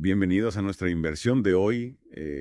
Bienvenidos a nuestra inversión de hoy.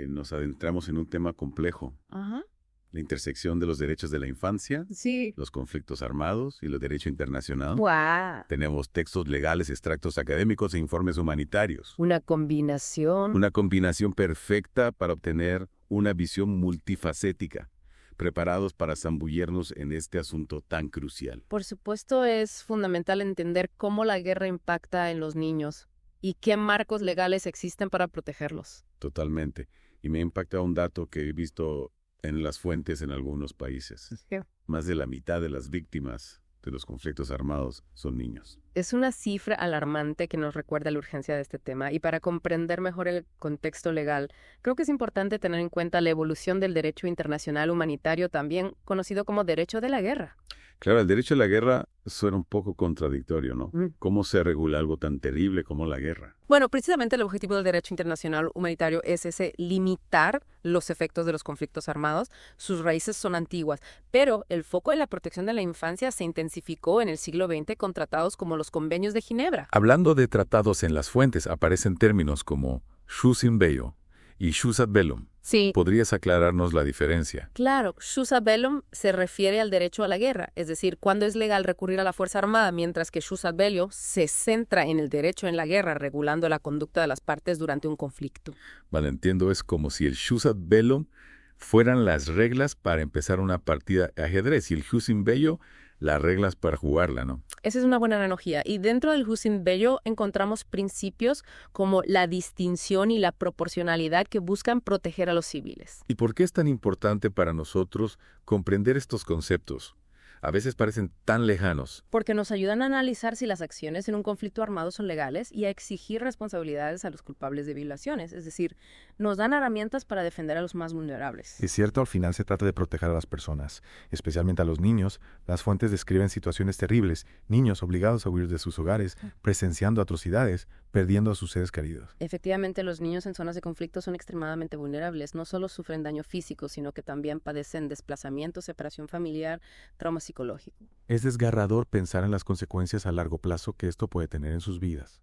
Nos adentramos en un tema complejo, Ajá. la intersección de los derechos de la infancia, Sí. los conflictos armados y el derecho internacional. ¡Guau! Tenemos textos legales, extractos académicos e informes humanitarios. Una combinación. Una combinación perfecta para obtener una visión multifacética, preparados para zambullirnos en este asunto tan crucial. Por supuesto, es fundamental entender cómo la guerra impacta en los niños y qué marcos legales existen para protegerlos. Totalmente. Y me impacta un dato que he visto en las fuentes en algunos países. ¿Qué? Más de la mitad de las víctimas de los conflictos armados son niños. Es una cifra alarmante que nos recuerda la urgencia de este tema y para comprender mejor el contexto legal, creo que es importante tener en cuenta la evolución del derecho internacional humanitario, también conocido como derecho de la guerra. Claro, el derecho a la guerra suena un poco contradictorio, ¿no? Mm. ¿Cómo se regula algo tan terrible como la guerra? Bueno, precisamente el objetivo del derecho internacional humanitario es ese, limitar los efectos de los conflictos armados. Sus raíces son antiguas, pero el foco en la protección de la infancia se intensificó en el siglo XX con tratados como los Convenios de Ginebra. Hablando de tratados en las fuentes, aparecen términos como jus in bello y jus ad bellum. Sí. ¿Podrías aclararnos la diferencia? Claro, jus ad bellum se refiere al derecho a la guerra, es decir, cuando es legal recurrir a la fuerza armada, mientras que jus ad bello se centra en el derecho en la guerra, regulando la conducta de las partes durante un conflicto. Vale, entiendo, es como si el jus ad bellum fueran las reglas para empezar una partida de ajedrez y el jus in bello las reglas para jugarla, ¿no? Esa es una buena analogía. Y dentro del jus in bello encontramos principios como la distinción y la proporcionalidad que buscan proteger a los civiles. ¿Y por qué es tan importante para nosotros comprender estos conceptos? A veces parecen tan lejanos. Porque nos ayudan a analizar si las acciones en un conflicto armado son legales y a exigir responsabilidades a los culpables de violaciones. Es decir, nos dan herramientas para defender a los más vulnerables. Es cierto, al final se trata de proteger a las personas, especialmente a los niños. Las fuentes describen situaciones terribles, niños obligados a huir de sus hogares, presenciando atrocidades, perdiendo a sus seres queridos. Efectivamente, los niños en zonas de conflicto son extremadamente vulnerables. No solo sufren daño físico, sino que también padecen desplazamiento, separación familiar, traumas psicológico. Es desgarrador pensar en las consecuencias a largo plazo que esto puede tener en sus vidas.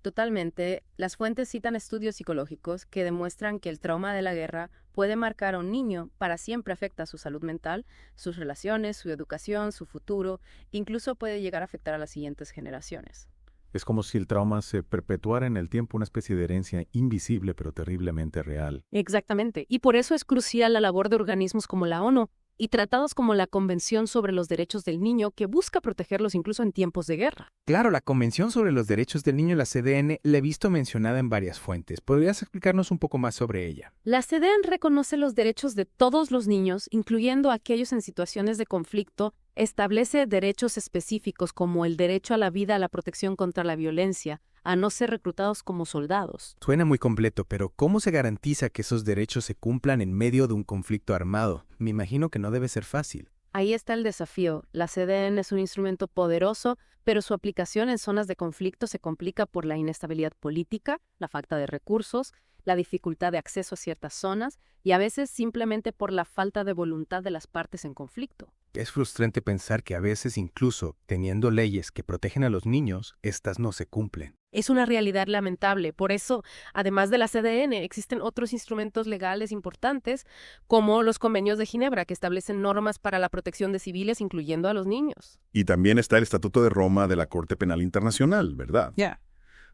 Totalmente, las fuentes citan estudios psicológicos que demuestran que el trauma de la guerra puede marcar a un niño, para siempre afecta su salud mental, sus relaciones, su educación, su futuro, incluso puede llegar a afectar a las siguientes generaciones. Es como si el trauma se perpetuara en el tiempo, una especie de herencia invisible pero terriblemente real. Exactamente, y por eso es crucial la labor de organismos como la ONU y tratados como la Convención sobre los Derechos del Niño, que busca protegerlos incluso en tiempos de guerra. Claro, la Convención sobre los Derechos del Niño, la CDN, la he visto mencionada en varias fuentes. ¿Podrías explicarnos un poco más sobre ella? La CDN reconoce los derechos de todos los niños, incluyendo aquellos en situaciones de conflicto, establece derechos específicos como el derecho a la vida, a la protección contra la violencia, a no ser reclutados como soldados. Suena muy completo, pero ¿cómo se garantiza que esos derechos se cumplan en medio de un conflicto armado? Me imagino que no debe ser fácil. Ahí está el desafío. La CDN es un instrumento poderoso, pero su aplicación en zonas de conflicto se complica por la inestabilidad política, la falta de recursos, la dificultad de acceso a ciertas zonas y a veces simplemente por la falta de voluntad de las partes en conflicto. Es frustrante pensar que a veces, incluso teniendo leyes que protegen a los niños, estas no se cumplen. Es una realidad lamentable. Por eso, además de la CDN, existen otros instrumentos legales importantes, como los Convenios de Ginebra, que establecen normas para la protección de civiles, incluyendo a los niños. Y también está el Estatuto de Roma de la Corte Penal Internacional, ¿verdad?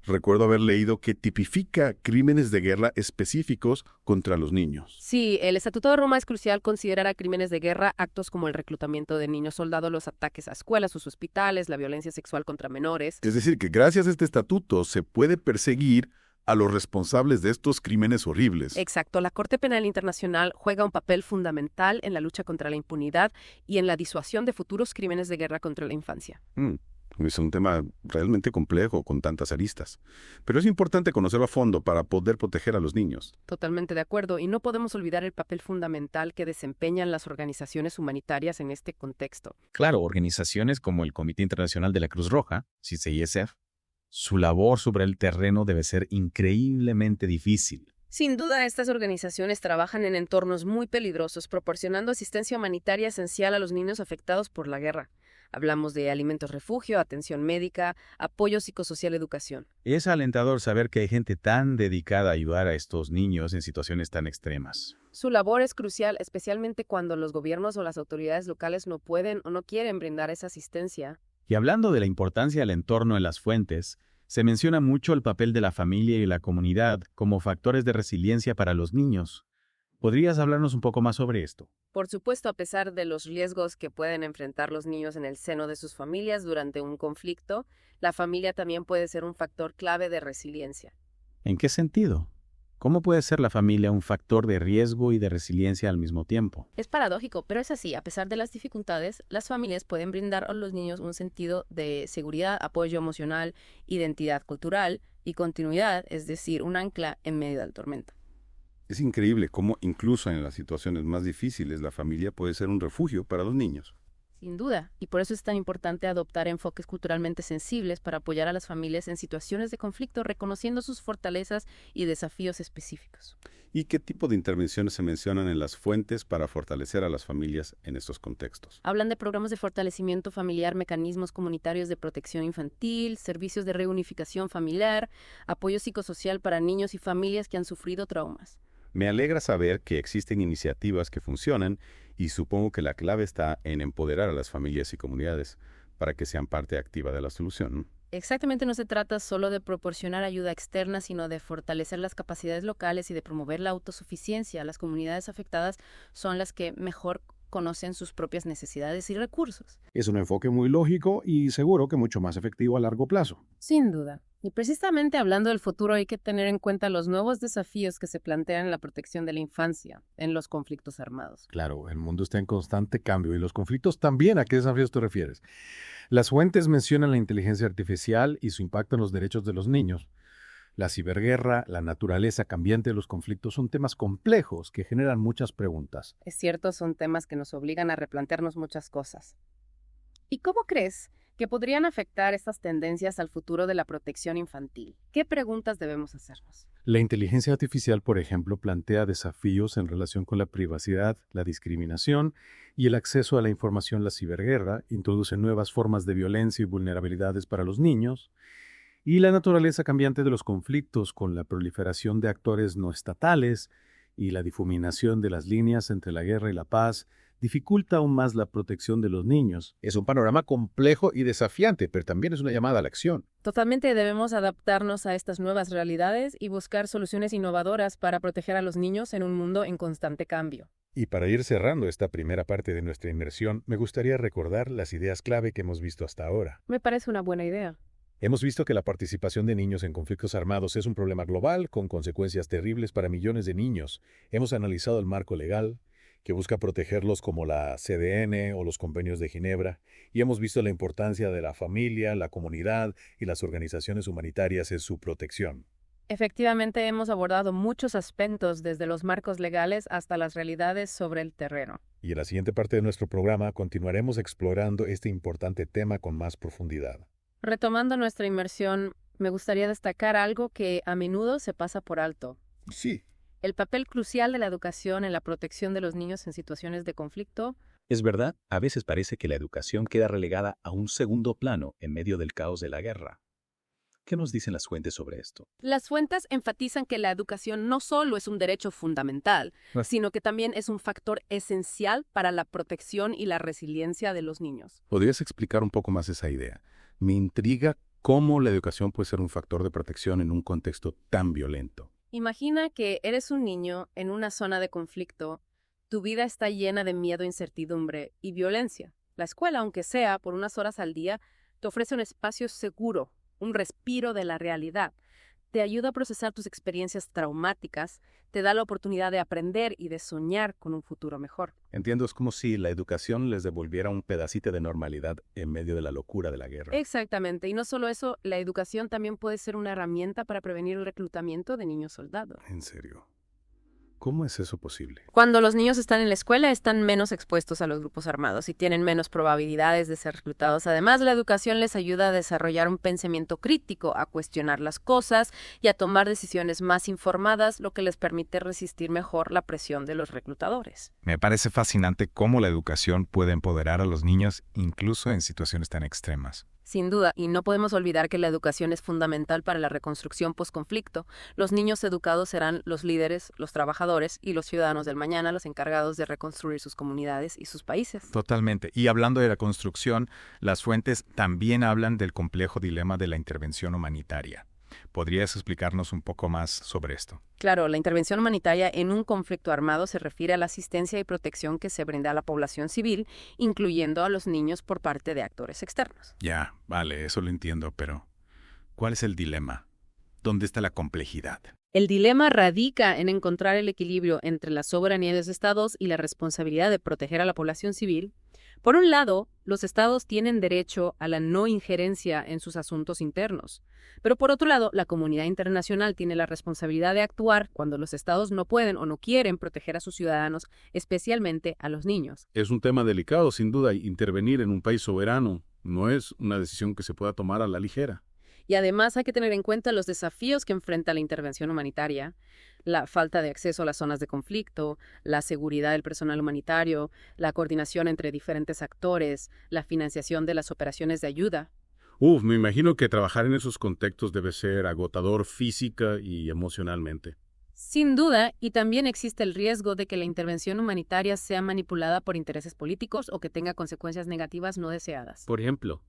Recuerdo haber leído que tipifica crímenes de guerra específicos contra los niños. Sí, el Estatuto de Roma es crucial considerar a crímenes de guerra actos como el reclutamiento de niños soldados, los ataques a escuelas o hospitales, la violencia sexual contra menores. Es decir, que gracias a este estatuto se puede perseguir a los responsables de estos crímenes horribles. Exacto, la Corte Penal Internacional juega un papel fundamental en la lucha contra la impunidad y en la disuasión de futuros crímenes de guerra contra la infancia. Es un tema realmente complejo con tantas aristas. Pero es importante conocerlo a fondo para poder proteger a los niños. Totalmente de acuerdo, y no podemos olvidar el papel fundamental que desempeñan las organizaciones humanitarias en este contexto. Claro, organizaciones como el Comité Internacional de la Cruz Roja, CICSF, su labor sobre el terreno debe ser increíblemente difícil. Sin duda, estas organizaciones trabajan en entornos muy peligrosos, proporcionando asistencia humanitaria esencial a los niños afectados por la guerra. Hablamos de alimentos refugio, atención médica, apoyo psicosocial, educación. Es alentador saber que hay gente tan dedicada a ayudar a estos niños en situaciones tan extremas. Su labor es crucial, especialmente cuando los gobiernos o las autoridades locales no pueden o no quieren brindar esa asistencia. Y hablando de la importancia del entorno en las fuentes, se menciona mucho el papel de la familia y la comunidad como factores de resiliencia para los niños. ¿Podrías hablarnos un poco más sobre esto? Por supuesto, a pesar de los riesgos que pueden enfrentar los niños en el seno de sus familias durante un conflicto, la familia también puede ser un factor clave de resiliencia. ¿En qué sentido? ¿Cómo puede ser la familia un factor de riesgo y de resiliencia al mismo tiempo? Es paradójico, pero es así. A pesar de las dificultades, las familias pueden brindar a los niños un sentido de seguridad, apoyo emocional, identidad cultural y continuidad, es decir, un ancla en medio del tormento. Es increíble cómo incluso en las situaciones más difíciles la familia puede ser un refugio para los niños. Sin duda, y por eso es tan importante adoptar enfoques culturalmente sensibles para apoyar a las familias en situaciones de conflicto, reconociendo sus fortalezas y desafíos específicos. ¿Y qué tipo de intervenciones se mencionan en las fuentes para fortalecer a las familias en estos contextos? Hablan de programas de fortalecimiento familiar, mecanismos comunitarios de protección infantil, servicios de reunificación familiar, apoyo psicosocial para niños y familias que han sufrido traumas. Me alegra saber que existen iniciativas que funcionan y supongo que la clave está en empoderar a las familias y comunidades para que sean parte activa de la solución, ¿no? Exactamente, no se trata solo de proporcionar ayuda externa, sino de fortalecer las capacidades locales y de promover la autosuficiencia. Las comunidades afectadas son las que mejor conocen sus propias necesidades y recursos. Es un enfoque muy lógico y seguro que mucho más efectivo a largo plazo. Sin duda. Y precisamente hablando del futuro hay que tener en cuenta los nuevos desafíos que se plantean en la protección de la infancia en los conflictos armados. Claro, el mundo está en constante cambio y los conflictos también. ¿A qué desafíos te refieres? Las fuentes mencionan la inteligencia artificial y su impacto en los derechos de los niños. La ciberguerra, la naturaleza cambiante de los conflictos son temas complejos que generan muchas preguntas. Es cierto, son temas que nos obligan a replantearnos muchas cosas. ¿Y cómo crees que podrían afectar estas tendencias al futuro de la protección infantil? ¿Qué preguntas debemos hacernos? La inteligencia artificial, por ejemplo, plantea desafíos en relación con la privacidad, la discriminación y el acceso a la información. La ciberguerra introduce nuevas formas de violencia y vulnerabilidades para los niños. Y la naturaleza cambiante de los conflictos, con la proliferación de actores no estatales y la difuminación de las líneas entre la guerra y la paz, dificulta aún más la protección de los niños. Es un panorama complejo y desafiante, pero también es una llamada a la acción. Totalmente debemos adaptarnos a estas nuevas realidades y buscar soluciones innovadoras para proteger a los niños en un mundo en constante cambio. Y para ir cerrando esta primera parte de nuestra inmersión, me gustaría recordar las ideas clave que hemos visto hasta ahora. Me parece una buena idea. Hemos visto que la participación de niños en conflictos armados es un problema global con consecuencias terribles para millones de niños. Hemos analizado el marco legal, que busca protegerlos como la CDN o los convenios de Ginebra, y hemos visto la importancia de la familia, la comunidad y las organizaciones humanitarias en su protección. Efectivamente, hemos abordado muchos aspectos desde los marcos legales hasta las realidades sobre el terreno. Y en la siguiente parte de nuestro programa continuaremos explorando este importante tema con más profundidad. Retomando nuestra inmersión, me gustaría destacar algo que a menudo se pasa por alto. Sí. El papel crucial de la educación en la protección de los niños en situaciones de conflicto. Es verdad, a veces parece que la educación queda relegada a un segundo plano en medio del caos de la guerra. ¿Qué nos dicen las fuentes sobre esto? Las fuentes enfatizan que la educación no solo es un derecho fundamental, sino que también es un factor esencial para la protección y la resiliencia de los niños. ¿Podrías explicar un poco más esa idea? Me intriga cómo la educación puede ser un factor de protección en un contexto tan violento. Imagina que eres un niño en una zona de conflicto. Tu vida está llena de miedo, incertidumbre y violencia. La escuela, aunque sea por unas horas al día, te ofrece un espacio seguro, un respiro de la realidad. Te ayuda a procesar tus experiencias traumáticas, te da la oportunidad de aprender y de soñar con un futuro mejor. Entiendo, es como si la educación les devolviera un pedacito de normalidad en medio de la locura de la guerra. Exactamente, y no solo eso, la educación también puede ser una herramienta para prevenir el reclutamiento de niños soldados. ¿En serio? ¿Cómo es eso posible? Cuando los niños están en la escuela, están menos expuestos a los grupos armados y tienen menos probabilidades de ser reclutados. Además, la educación les ayuda a desarrollar un pensamiento crítico, a cuestionar las cosas y a tomar decisiones más informadas, lo que les permite resistir mejor la presión de los reclutadores. Me parece fascinante cómo la educación puede empoderar a los niños incluso en situaciones tan extremas. Sin duda, y no podemos olvidar que la educación es fundamental para la reconstrucción posconflicto. Los niños educados serán los líderes, los trabajadores y los ciudadanos del mañana, los encargados de reconstruir sus comunidades y sus países. Totalmente. Y hablando de la construcción, las fuentes también hablan del complejo dilema de la intervención humanitaria. ¿Podrías explicarnos un poco más sobre esto? Claro, la intervención humanitaria en un conflicto armado se refiere a la asistencia y protección que se brinda a la población civil, incluyendo a los niños por parte de actores externos. Ya, vale, eso lo entiendo, pero ¿cuál es el dilema? ¿Dónde está la complejidad? El dilema radica en encontrar el equilibrio entre la soberanía de los estados y la responsabilidad de proteger a la población civil. Por un lado, los estados tienen derecho a la no injerencia en sus asuntos internos, pero por otro lado, la comunidad internacional tiene la responsabilidad de actuar cuando los estados no pueden o no quieren proteger a sus ciudadanos, especialmente a los niños. Es un tema delicado, sin duda, intervenir en un país soberano no es una decisión que se pueda tomar a la ligera. Y además hay que tener en cuenta los desafíos que enfrenta la intervención humanitaria, la falta de acceso a las zonas de conflicto, la seguridad del personal humanitario, la coordinación entre diferentes actores, la financiación de las operaciones de ayuda. Me imagino que trabajar en esos contextos debe ser agotador física y emocionalmente. Sin duda, y también existe el riesgo de que la intervención humanitaria sea manipulada por intereses políticos o que tenga consecuencias negativas no deseadas. Por ejemplo,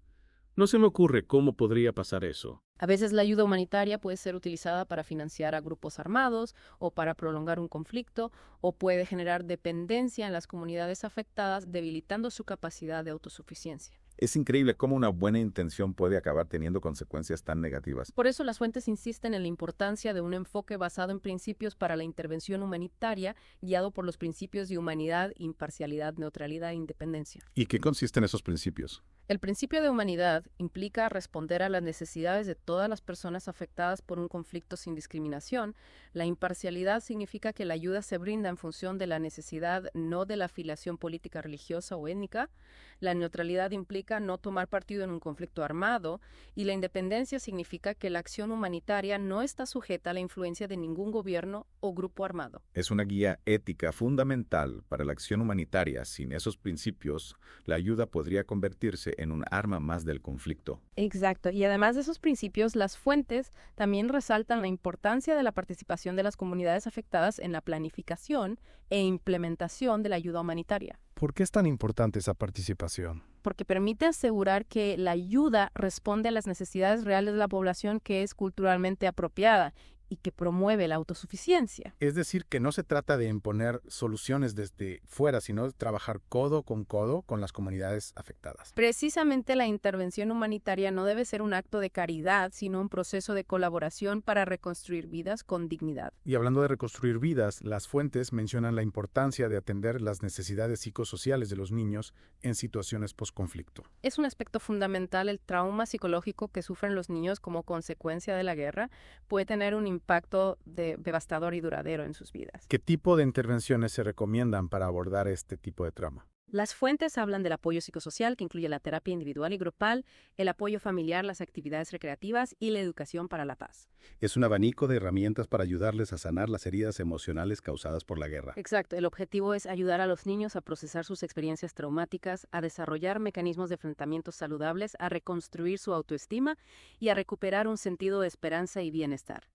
no se me ocurre cómo podría pasar eso. A veces la ayuda humanitaria puede ser utilizada para financiar a grupos armados o para prolongar un conflicto, o puede generar dependencia en las comunidades afectadas, debilitando su capacidad de autosuficiencia. Es increíble cómo una buena intención puede acabar teniendo consecuencias tan negativas. Por eso las fuentes insisten en la importancia de un enfoque basado en principios para la intervención humanitaria, guiado por los principios de humanidad, imparcialidad, neutralidad e independencia. ¿Y qué consisten esos principios? El principio de humanidad implica responder a las necesidades de todas las personas afectadas por un conflicto sin discriminación. La imparcialidad significa que la ayuda se brinda en función de la necesidad, no de la afiliación política, religiosa o étnica. La neutralidad implica no tomar partido en un conflicto armado. Y la independencia significa que la acción humanitaria no está sujeta a la influencia de ningún gobierno o grupo armado. Es una guía ética fundamental para la acción humanitaria. Sin esos principios, la ayuda podría convertirse en un arma más del conflicto. Exacto. Y además de esos principios, las fuentes también resaltan la importancia de la participación de las comunidades afectadas en la planificación e implementación de la ayuda humanitaria. ¿Por qué es tan importante esa participación? Porque permite asegurar que la ayuda responde a las necesidades reales de la población, que es culturalmente apropiada y que promueve la autosuficiencia. Es decir, que no se trata de imponer soluciones desde fuera, sino de trabajar codo con las comunidades afectadas. Precisamente la intervención humanitaria no debe ser un acto de caridad, sino un proceso de colaboración para reconstruir vidas con dignidad. Y hablando de reconstruir vidas, las fuentes mencionan la importancia de atender las necesidades psicosociales de los niños en situaciones posconflicto. Es un aspecto fundamental. El trauma psicológico que sufren los niños como consecuencia de la guerra puede tener un impacto devastador y duradero en sus vidas. ¿Qué tipo de intervenciones se recomiendan para abordar este tipo de trauma? Las fuentes hablan del apoyo psicosocial, que incluye la terapia individual y grupal, el apoyo familiar, las actividades recreativas y la educación para la paz. Es un abanico de herramientas para ayudarles a sanar las heridas emocionales causadas por la guerra. Exacto. El objetivo es ayudar a los niños a procesar sus experiencias traumáticas, a desarrollar mecanismos de enfrentamiento saludables, a reconstruir su autoestima y a recuperar un sentido de esperanza y bienestar.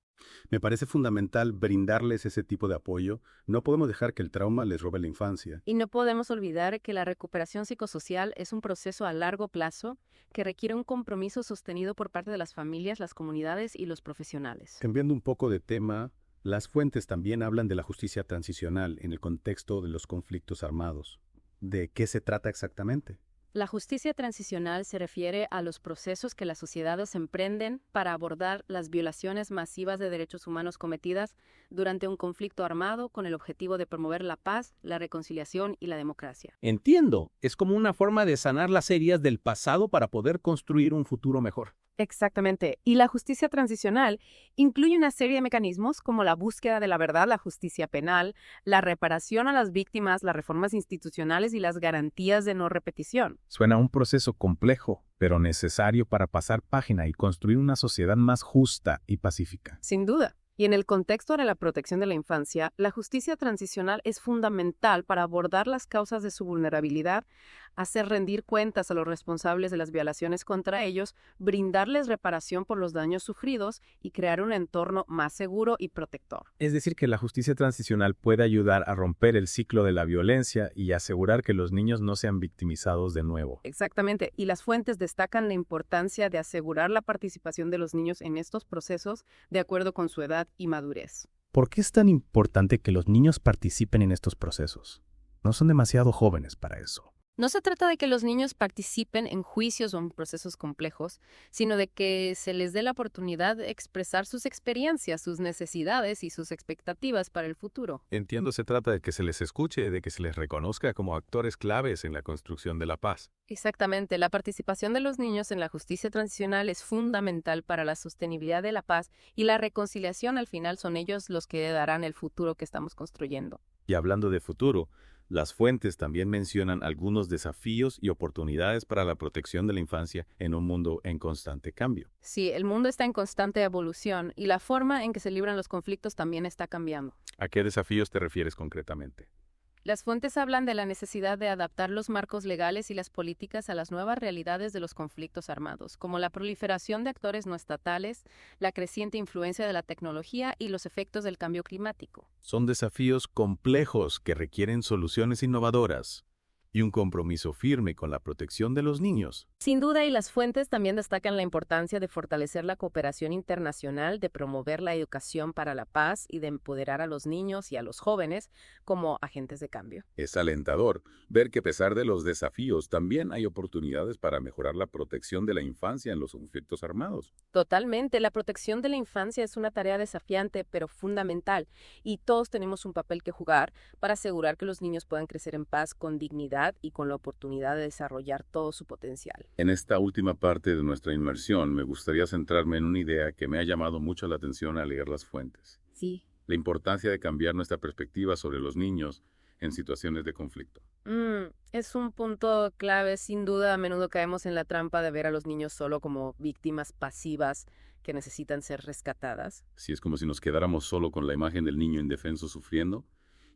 Me parece fundamental brindarles ese tipo de apoyo. No podemos dejar que el trauma les robe la infancia. Y no podemos olvidar que la recuperación psicosocial es un proceso a largo plazo que requiere un compromiso sostenido por parte de las familias, las comunidades y los profesionales. Cambiando un poco de tema, las fuentes también hablan de la justicia transicional en el contexto de los conflictos armados. ¿De qué se trata exactamente? La justicia transicional se refiere a los procesos que las sociedades emprenden para abordar las violaciones masivas de derechos humanos cometidas durante un conflicto armado con el objetivo de promover la paz, la reconciliación y la democracia. Entiendo, es como una forma de sanar las heridas del pasado para poder construir un futuro mejor. Exactamente. Y la justicia transicional incluye una serie de mecanismos como la búsqueda de la verdad, la justicia penal, la reparación a las víctimas, las reformas institucionales y las garantías de no repetición. Suena a un proceso complejo, pero necesario para pasar página y construir una sociedad más justa y pacífica. Sin duda. Y en el contexto de la protección de la infancia, la justicia transicional es fundamental para abordar las causas de su vulnerabilidad, hacer rendir cuentas a los responsables de las violaciones contra ellos, brindarles reparación por los daños sufridos y crear un entorno más seguro y protector. Es decir, que la justicia transicional puede ayudar a romper el ciclo de la violencia y asegurar que los niños no sean victimizados de nuevo. Exactamente. Y las fuentes destacan la importancia de asegurar la participación de los niños en estos procesos de acuerdo con su edad y madurez. ¿Por qué es tan importante que los niños participen en estos procesos? No son demasiado jóvenes para eso. No se trata de que los niños participen en juicios o en procesos complejos, sino de que se les dé la oportunidad de expresar sus experiencias, sus necesidades y sus expectativas para el futuro. Entiendo, se trata de que se les escuche, de que se les reconozca como actores claves en la construcción de la paz. Exactamente. La participación de los niños en la justicia transicional es fundamental para la sostenibilidad de la paz y la reconciliación. Al final son ellos los que darán el futuro que estamos construyendo. Y hablando de futuro, las fuentes también mencionan algunos desafíos y oportunidades para la protección de la infancia en un mundo en constante cambio. Sí, el mundo está en constante evolución y la forma en que se libran los conflictos también está cambiando. ¿A qué desafíos te refieres concretamente? Las fuentes hablan de la necesidad de adaptar los marcos legales y las políticas a las nuevas realidades de los conflictos armados, como la proliferación de actores no estatales, la creciente influencia de la tecnología y los efectos del cambio climático. Son desafíos complejos que requieren soluciones innovadoras y un compromiso firme con la protección de los niños. Sin duda, y las fuentes también destacan la importancia de fortalecer la cooperación internacional, de promover la educación para la paz y de empoderar a los niños y a los jóvenes como agentes de cambio. Es alentador ver que a pesar de los desafíos, también hay oportunidades para mejorar la protección de la infancia en los conflictos armados. Totalmente, la protección de la infancia es una tarea desafiante, pero fundamental, y todos tenemos un papel que jugar para asegurar que los niños puedan crecer en paz, con dignidad y con la oportunidad de desarrollar todo su potencial. En esta última parte de nuestra inmersión, me gustaría centrarme en una idea que me ha llamado mucho la atención al leer las fuentes. Sí. La importancia de cambiar nuestra perspectiva sobre los niños en situaciones de conflicto. Es un punto clave, sin duda. A menudo caemos en la trampa de ver a los niños solo como víctimas pasivas que necesitan ser rescatadas. Sí, es como si nos quedáramos solo con la imagen del niño indefenso sufriendo.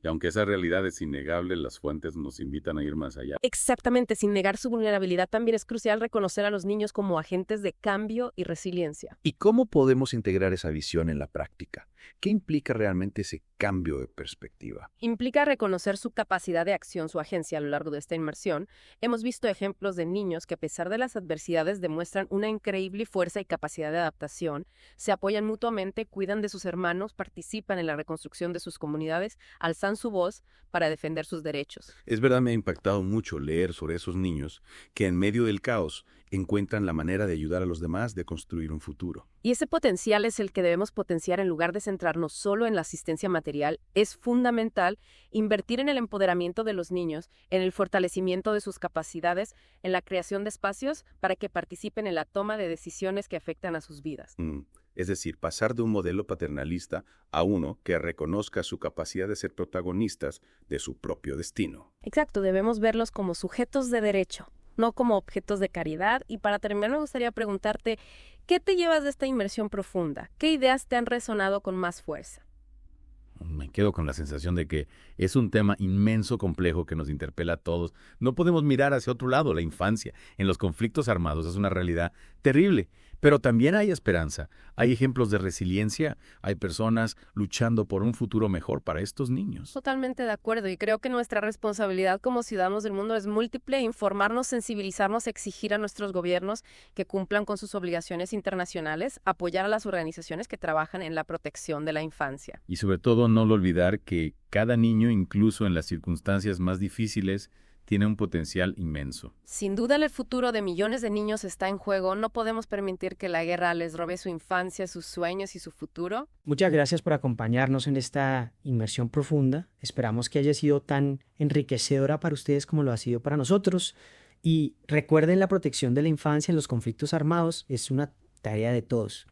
Y aunque esa realidad es innegable, las fuentes nos invitan a ir más allá. Exactamente, sin negar su vulnerabilidad, también es crucial reconocer a los niños como agentes de cambio y resiliencia. ¿Y cómo podemos integrar esa visión en la práctica? ¿Qué implica realmente ese cambio de perspectiva? Implica reconocer su capacidad de acción, su agencia a lo largo de esta inmersión. Hemos visto ejemplos de niños que a pesar de las adversidades demuestran una increíble fuerza y capacidad de adaptación, se apoyan mutuamente, cuidan de sus hermanos, participan en la reconstrucción de sus comunidades, alzan su voz para defender sus derechos. Es verdad, me ha impactado mucho leer sobre esos niños que en medio del caos encuentran la manera de ayudar a los demás, de construir un futuro. Y ese potencial es el que debemos potenciar en lugar de centrarnos solo en la asistencia material. Es fundamental invertir en el empoderamiento de los niños, en el fortalecimiento de sus capacidades, en la creación de espacios para que participen en la toma de decisiones que afectan a sus vidas. Es decir, pasar de un modelo paternalista a uno que reconozca su capacidad de ser protagonistas de su propio destino. Exacto, debemos verlos como sujetos de derecho, no como objetos de caridad. Y para terminar me gustaría preguntarte, ¿qué te llevas de esta inmersión profunda? ¿Qué ideas te han resonado con más fuerza? Me quedo con la sensación de que es un tema inmenso, complejo, que nos interpela a todos. No podemos mirar hacia otro lado. La infancia en los conflictos armados es una realidad terrible. Pero también hay esperanza, hay ejemplos de resiliencia, hay personas luchando por un futuro mejor para estos niños. Totalmente de acuerdo, y creo que nuestra responsabilidad como ciudadanos del mundo es múltiple: informarnos, sensibilizarnos, exigir a nuestros gobiernos que cumplan con sus obligaciones internacionales, apoyar a las organizaciones que trabajan en la protección de la infancia. Y sobre todo no olvidar que cada niño, incluso en las circunstancias más difíciles, tiene un potencial inmenso. Sin duda el futuro de millones de niños está en juego. No podemos permitir que la guerra les robe su infancia, sus sueños y su futuro. Muchas gracias por acompañarnos en esta inmersión profunda. Esperamos que haya sido tan enriquecedora para ustedes como lo ha sido para nosotros. Y recuerden, la protección de la infancia en los conflictos armados es una tarea de todos.